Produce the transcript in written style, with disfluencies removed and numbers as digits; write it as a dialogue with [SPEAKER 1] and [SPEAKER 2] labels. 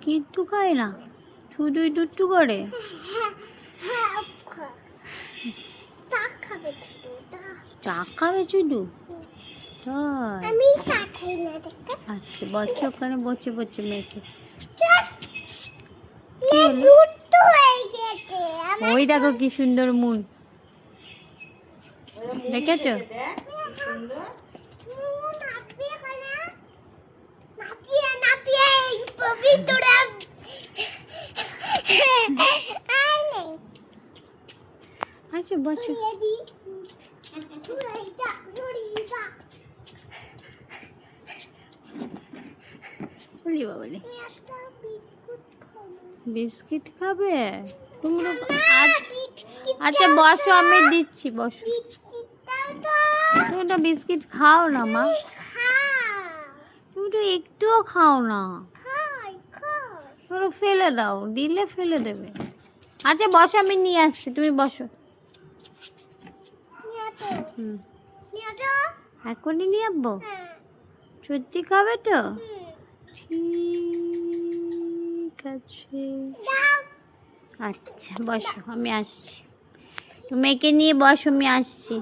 [SPEAKER 1] কিচ্ছু খায় না, শুধুই দুষ্টু করে। চা খাবে শুধু? আচ্ছা বসে ওখানে, বসে বসে মেয়েকে। ওই দেখো কি সুন্দর মুন, দেখেছো? আচ্ছা বসো। বলি বাবলি বিস্কিট খাবে তোমরা? আচ্ছা বসো, আমি দিচ্ছি, বসো। তুমি তো বিস্কিট খাও না মা, তুমি তো একটুও খাও না, ধরো ফেলে দাও, দিলে ফেলে দেবে। আচ্ছা বসো, আমি নিয়ে আসছি, তুমি বসো। এখনই নিয়ে আসবো? সত্যি খাবে তো? ঠিক আছে, আচ্ছা বসো, আমি আসছি। তুমি মেয়েকে নিয়ে বসো, আমি আসছি।